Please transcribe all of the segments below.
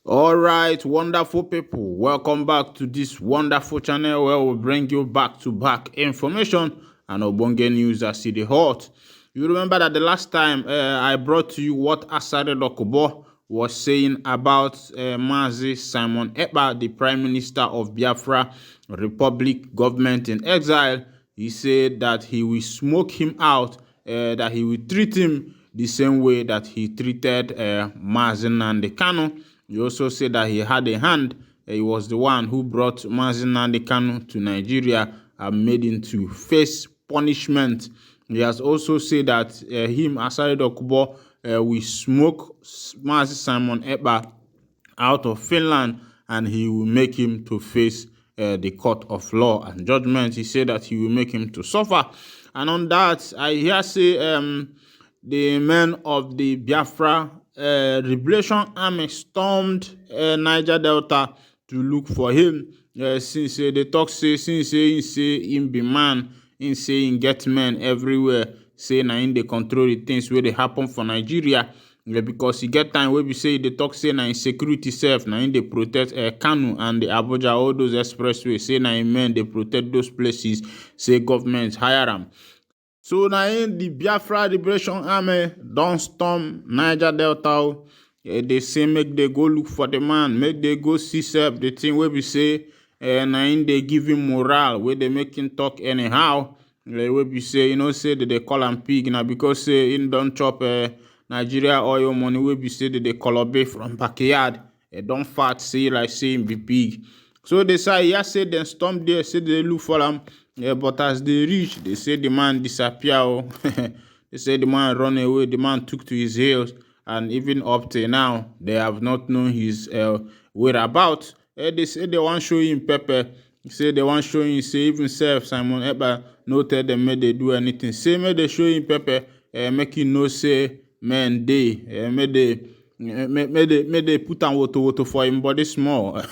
All right, wonderful people, welcome back to this wonderful channel where we bring you back-to-back information and ogbonge news as it is hot. You remember that the last time I brought to you what Asari Dokubo was saying about Mazi Simon Ekpa, the Prime Minister of Biafra Republic government in exile. He said that he will smoke him out, that he will treat him the same way that he treated Mazi Nnamdi Kanu. He also said that he had a hand. He was the one who brought Mazi Nnamdi Kanu to Nigeria and made him to face punishment. He has also said that him, Asari Dokubo, will smoke Mazi Simon Ekpa out of Finland and he will make him to face the court of law and judgment. He said that he will make him to suffer. And on that, I hear say the men of the Biafra Liberation Army stormed Niger Delta to look for him. Since they talk say, since him be man, him say him get men everywhere, say na him dey control the things where they happen for Nigeria. Because he get time where we say they talk say na insecurity self, na him dey protect Kanu and the Abuja, all those expressways, say na him men they protect those places, say government hire them. So now the Biafra Liberation Army don't storm Niger Delta. They say make they go look for the man, make they go see self the thing where we say now they give him morale, where they make him talk anyhow. Where we say, say that they call him pig now because say he don't chop Nigeria oil money, where we say that they call a from backyard. Don't fat say like say him be pig. So they say, yeah, say they storm there, say they look for him. Yeah, but as they reach, they say the man disappear. Oh. They say the man run away, the man took to his heels, and even up till now, they have not known his whereabouts. They say they want show him pepper. They say they want show him, say even self, Simon Ekpa, no tell them may they do anything. Say may they show him pepper, make you know say, man, they, may they put on water for him body small,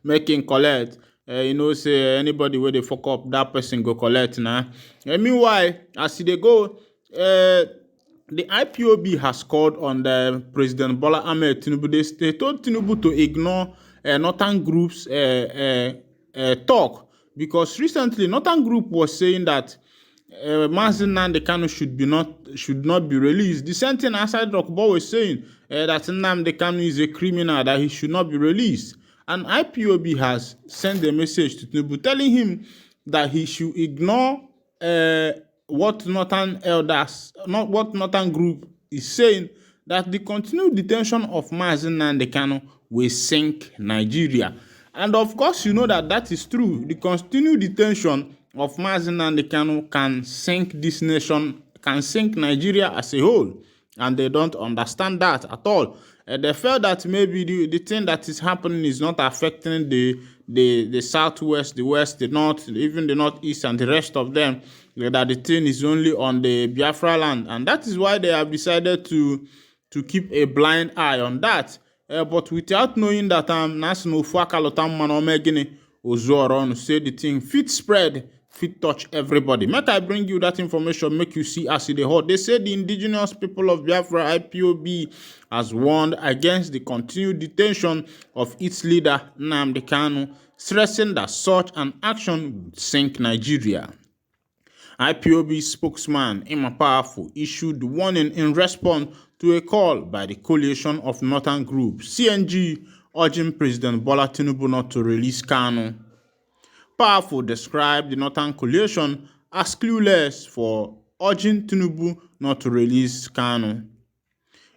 make him collect. Say anybody where they fuck up, that person go collect now. Meanwhile, as they go, the IPOB has called on the President Bola Ahmed Tinubu. They told Tinubu to ignore Northern Group's talk, because recently Northern Group was saying that Mazi Nnamdi Kanu should not be released. The same thing Asari Dokubo was saying, that Nnamdi Kanu is a criminal, that he should not be released. And IPOB has sent a message to Tinubu telling him that he should ignore what Northern Group is saying, that the continued detention of Mazi Nnamdi Kanu will sink Nigeria. And of course, you know that is true. The continued detention of Mazi Nnamdi Kanu can sink this nation, can sink Nigeria as a whole. And they don't understand that at all. They felt that maybe the thing that is happening is not affecting the southwest, the west, the north, even the northeast and the rest of them, that the thing is only on the Biafra land. And that is why they have decided to keep a blind eye on that. But without knowing that national Fuakalotam Manomegini Ozoron say the thing fit spread, fit touch everybody. Make I bring you that information, make you see as it hot. They say the indigenous people of Biafra, IPOB, has warned against the continued detention of its leader, Nnamdi Kanu, stressing that such an action would sink Nigeria. IPOB spokesman Emma Powerful issued the warning in response to a call by the coalition of Northern Group, CNG, urging President Bola Tinubu not to release Kanu. Powerful described the Northern Coalition as clueless for urging Tinubu not to release Kanu.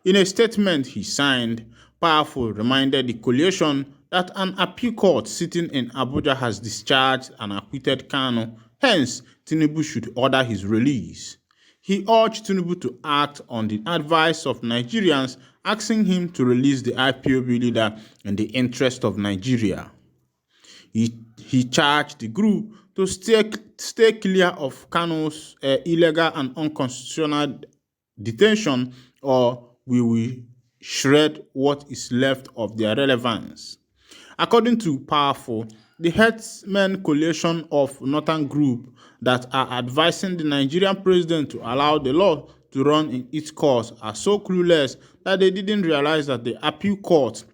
In a statement he signed, Powerful reminded the coalition that an appeal court sitting in Abuja has discharged and acquitted Kanu, hence Tinubu should order his release. He urged Tinubu to act on the advice of Nigerians, asking him to release the IPOB leader in the interest of Nigeria. He charged the group to stay clear of Kanu's illegal and unconstitutional detention, or we will shred what is left of their relevance. According to Powerful, the Herdsmen Coalition of Northern Group that are advising the Nigerian president to allow the law to run in its course are so clueless that they didn't realize that the appeal court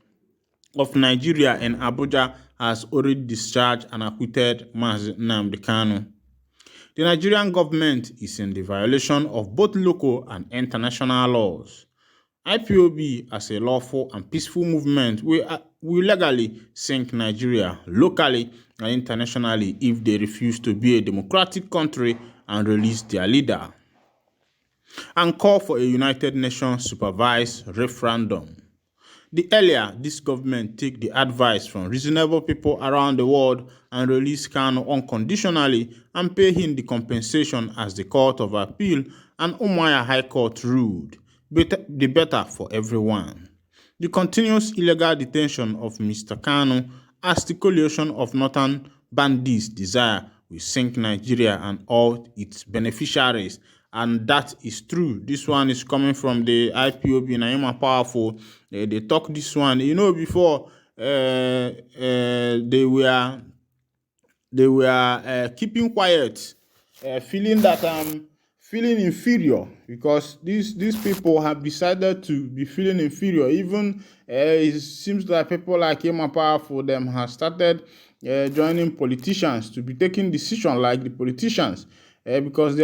of Nigeria in Abuja has already discharged and acquitted Mazi Nnamdi Kanu. The Nigerian government is in the violation of both local and international laws. IPOB, as a lawful and peaceful movement, will legally sink Nigeria locally and internationally if they refuse to be a democratic country and release their leader, and call for a United Nations supervised referendum. The earlier this government take the advice from reasonable people around the world and release Kanu unconditionally and pay him the compensation as the Court of Appeal and Umuahia High Court ruled, the better for everyone. The continuous illegal detention of Mr. Kanu, as the coalition of northern bandits desire, will sink Nigeria and all its beneficiaries. And that is true. This one is coming from the IPOB, Naima Powerful. They talk this one. Before they were keeping quiet, feeling inferior because these people have decided to be feeling inferior. Even it seems like people like Naima Powerful them have started joining politicians to be taking decisions like the politicians. Because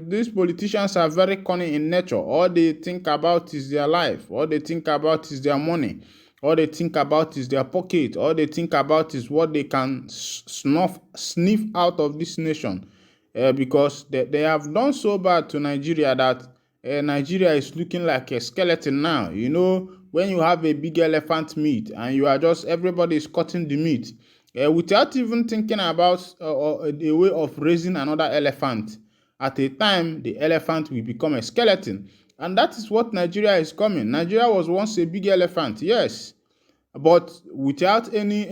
these politicians are very cunning in nature. All they think about is their life. All they think about is their money. All they think about is their pocket. All they think about is what they can sniff out of this nation. Because they have done so bad to Nigeria that Nigeria is looking like a skeleton now. When you have a big elephant meat and you are everybody is cutting the meat. Without even thinking about a way of raising another elephant. At a time, the elephant will become a skeleton. And that is what Nigeria is coming. Nigeria was once a big elephant, yes. But without any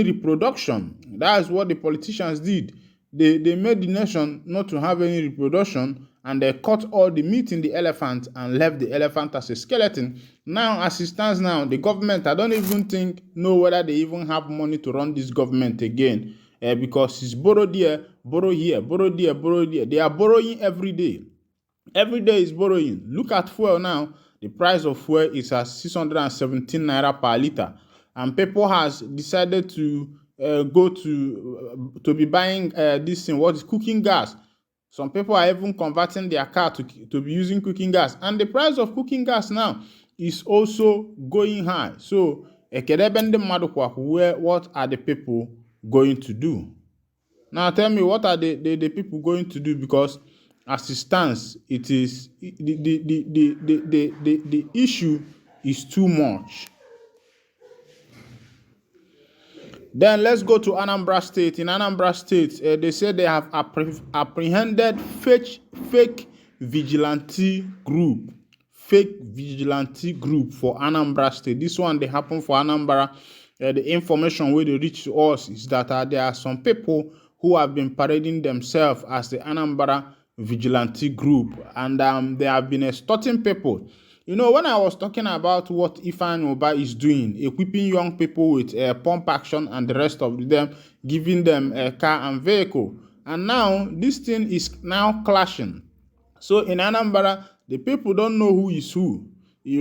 reproduction. That is what the politicians did. They made the nation not to have any reproduction, and they cut all the meat in the elephant and left the elephant as a skeleton. Now, as it stands now, the government, I don't even know whether they even have money to run this government again, because it's borrow there, borrow here, borrow there, borrow there. They are borrowing every day. Every day is borrowing. Look at fuel now. The price of fuel is at 617 naira per liter, and people has decided to go to be buying this thing, what is cooking gas. Some people are even converting their car to be using cooking gas. And the price of cooking gas now is also going high. So, what are the people going to do? Now tell me, what are the people going to do? Because as it stands, it is the issue is too much. Then let's go to Anambra State. In Anambra State, they say they have apprehended fake vigilante group. Fake vigilante group for Anambra State. This one, they happen for Anambra. The information where they reach to us is that there are some people who have been parading themselves as the Anambra vigilante group. And they have been extorting people. When I was talking about what Ifeanyi Ubah is doing, equipping young people with pump action and the rest of them, giving them a car and vehicle. And now, this thing is now clashing. So in Anambra, the people don't know who is who. The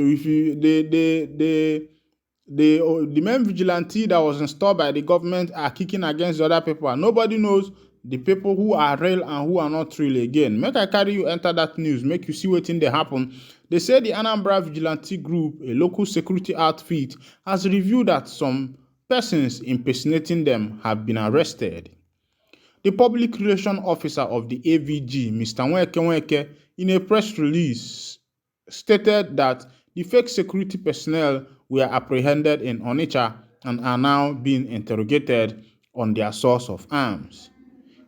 main vigilante that was installed by the government are kicking against the other people. And nobody knows the people who are real and who are not real again. Make I carry you enter that news, make you see what thing they happen. They say the Anambra Vigilante Group, a local security outfit, has revealed that some persons impersonating them have been arrested. The public relations officer of the AVG, Mr. Nweke, in a press release, stated that the fake security personnel were apprehended in Onitsha and are now being interrogated on their source of arms.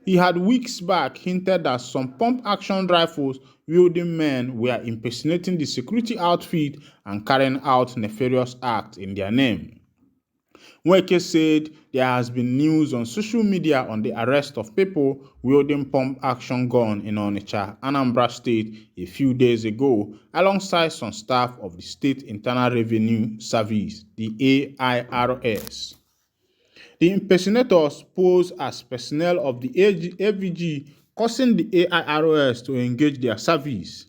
He had weeks back hinted that some pump-action rifles wielding men were impersonating the security outfit and carrying out nefarious acts in their name. Nweke said there has been news on social media on the arrest of people wielding pump-action gun in Onitsha, Anambra State, a few days ago, alongside some staff of the State Internal Revenue Service, the AIRS. The impersonators pose as personnel of the AVG, causing the AIRS to engage their service.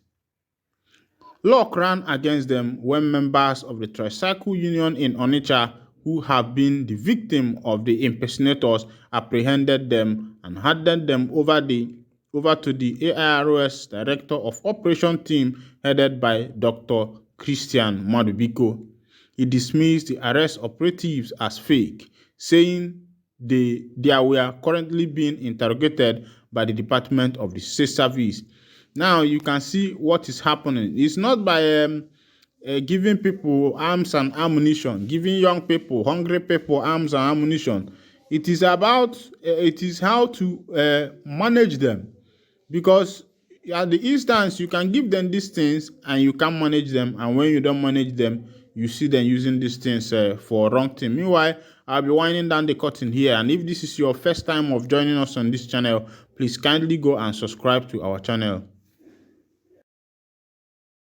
Luck ran against them when members of the Tricycle Union in Onitsha who have been the victim of the impersonators apprehended them and handed them over to the AIROS Director of Operation Team headed by Dr. Christian Madubiko. He dismissed the arrest operatives as fake, saying they were currently being interrogated by the Department of the State Service. Now you can see what is happening. It's not by giving people arms and ammunition, giving young people, hungry people arms and ammunition. It is about, it is how to manage them. Because at the instance, you can give them these things and you can't manage them. And when you don't manage them, you see them using these things for wrong thing. Meanwhile, I'll be winding down the curtain here. And if this is your first time of joining us on this channel, please kindly go and subscribe to our channel.